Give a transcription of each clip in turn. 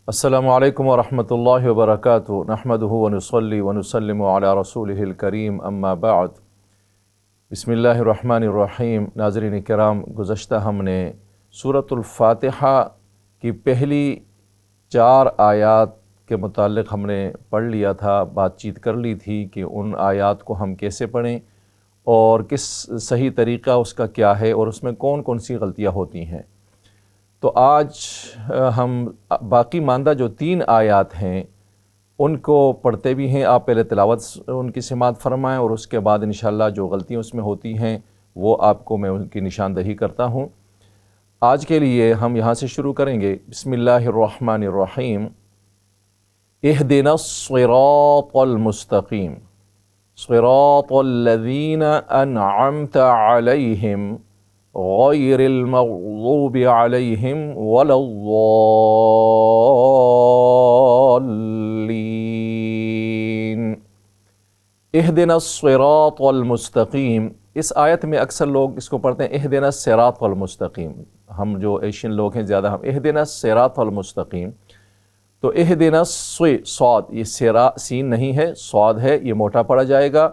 السلام علیکم ورحمۃ اللہ وبرکاتہ نحمدہ ونصلی ونسلم علی رسولہ الکریم اما بعد بسم اللہ الرحمن الرحیم۔ ناظرین کرام، گزشتہ ہم نے سورۃ الفاتحہ کی پہلی 4 آیات کے متعلق ہم نے پڑھ لیا تھا، بات چیت کر لی تھی کہ ان آیات کو ہم کیسے پڑھیں اور کس صحیح طریقہ اس کا کیا ہے اور اس میں کون کون سی غلطیاں ہوتی ہیں۔ تو آج ہم باقی ماندہ جو 3 آیات ہیں ان کو پڑھتے بھی ہیں۔ آپ پہلے تلاوت ان کی سماعت فرمائیں اور اس کے بعد انشاءاللہ جو غلطیاں اس میں ہوتی ہیں وہ آپ کو میں ان کی نشاندہی کرتا ہوں۔ آج کے لیے ہم یہاں سے شروع کریں گے۔ بسم اللہ الرحمن الرحیم۔ اہدنا الصراط المستقیم صراط الذین انعمت علیہم غیر المغضوب علیہم ولا الضالین۔ اہدنا الصراط المستقیم، اس آیت میں اکثر لوگ اس کو پڑھتے ہیں اہدنا الصراط المستقیم۔ ہم جو ایشین لوگ ہیں زیادہ ہم اہدنا الصراط المستقیم، تو اہدنا صاد، یہ سین نہیں ہے، صاد ہے، یہ موٹا پڑا جائے گا۔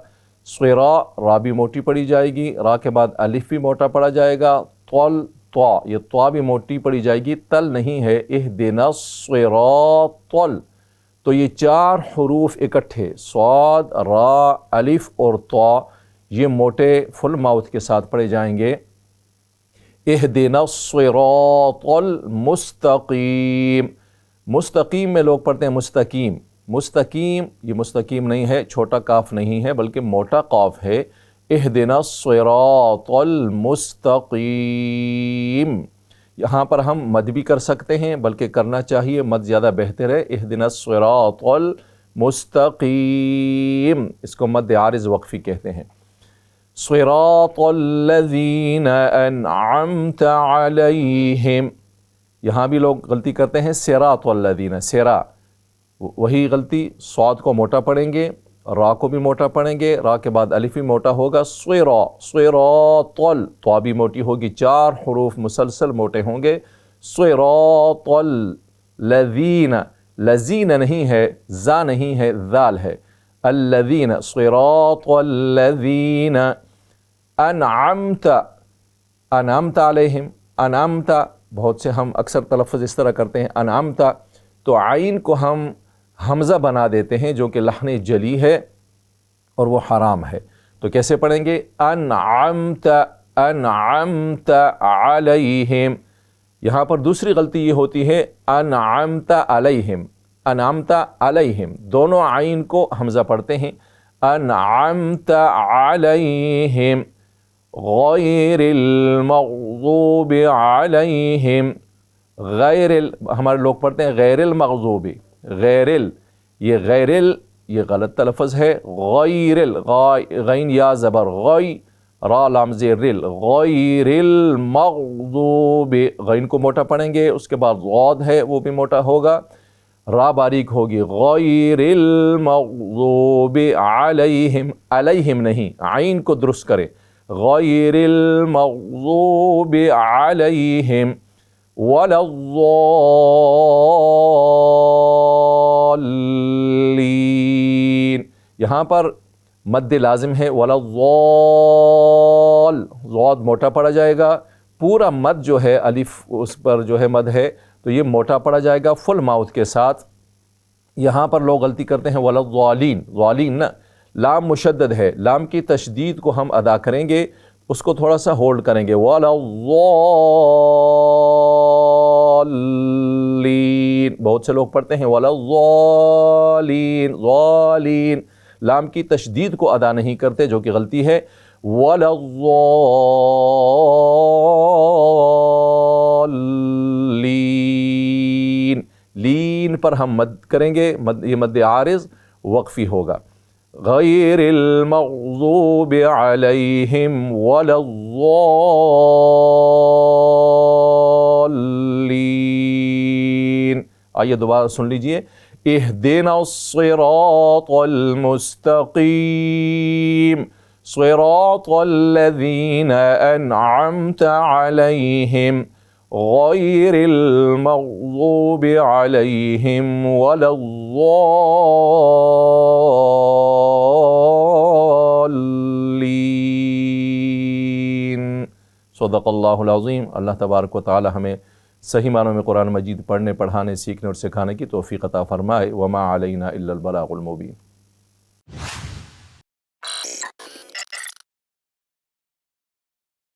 صرا، را بھی موٹی پڑی جائے گی، را کے بعد الف بھی موٹا پڑا جائے گا۔ طل، طا، یہ طا بھی موٹی پڑی جائے گی، تل نہیں ہے۔ اہدنا الصراط، تو یہ 4 حروف اکٹھے صاد، را، الف اور طا، یہ موٹے فل ماؤتھ کے ساتھ پڑھے جائیں گے۔ اہدنا الصراط المستقیم، مستقیم میں لوگ پڑھتے ہیں مستقیم، مستقیم، یہ مستقیم نہیں ہے، چھوٹا کاف نہیں ہے بلکہ موٹا قاف ہے۔ اہدنا الصراط المستقیم، یہاں پر ہم مد بھی کر سکتے ہیں بلکہ کرنا چاہیے، مد زیادہ بہتر ہے۔ اہدنا الصراط المستقیم، اس کو مد عارض وقفی کہتے ہیں۔ صراط الذین انعمت علیہم، یہاں بھی لوگ غلطی کرتے ہیں صراط الذین، سرا، وہی غلطی، صاد کو موٹا پڑھیں گے، را کو بھی موٹا پڑھیں گے، را کے بعد الف بھی موٹا ہوگا۔ صراط، طا بھی موٹی ہوگی، 4 حروف مسلسل موٹے ہوں گے۔ صراط الذین، لذین نہیں ہے، زا نہیں ہے، ذال ہے۔ الذین، صراط الذین انعمت، انعمت علیہم، انعمت، بہت سے ہم اکثر تلفظ اس طرح کرتے ہیں انعمت، تو عین کو ہم حمزہ بنا دیتے ہیں جو کہ لحن جلی ہے اور وہ حرام ہے۔ تو کیسے پڑھیں گے؟ انعمت، انعمت علیہم۔ یہاں پر دوسری غلطی یہ ہوتی ہے انعمت علیہم، انعمت علیہم، دونوں عین کو حمزہ پڑھتے ہیں۔ انعمت علیہم غیر المغضوب علیہم، غیر ہمارے لوگ پڑھتے ہیں غیر المغضوب، یہ غیر یہ غلط تلفظ ہے۔ غیر غین یا زبر غی، را لام زیر رل، غیر المغضوب، غین کو موٹا پڑھیں گے، اس کے بعد غاد ہے وہ بھی موٹا ہوگا، را باریک ہوگی۔ غیر المغضوب علیہم، علیہم نہیں، عین کو درست کرے، غیر المغضوب علیہم ولا الضالین، یہاں پر مد لازم ہے، ولا الضال، ضاد موٹا پڑا جائے گا، پورا مد جو ہے الف اس پر جو ہے مد ہے تو یہ موٹا پڑا جائے گا فل ماؤتھ کے ساتھ۔ یہاں پر لوگ غلطی کرتے ہیں ولا الضالین، ضالین نہ، لام مشدد ہے، لام کی تشدید کو ہم ادا کریں گے، اس کو تھوڑا سا ہولڈ کریں گے۔ ولا الضالین، بہت سے لوگ پڑھتے ہیں ولا الضالین، ضالین، لام کی تشدید کو ادا نہیں کرتے جو کہ غلطی ہے۔ ولا الضالین، لین پر ہم مد کریں گے، یہ مد عارض وقفی ہوگا۔ غیر المغضوب علیہم ولا الضالین۔ آئیے دوبارہ سن لیجئے۔ اہدنا الصراط المستقیم صراط الذین انعمت علیہم غیر المغضوب علیہم ولا الضالین۔ صدق اللہ العظیم۔ اللہ تبارک و تعالی ہمیں صحیح معنوں میں قرآن مجید پڑھنے، پڑھانے، سیکھنے اور سکھانے کی توفیق عطا فرمائے۔ وما علینا الا البلاغ المبین۔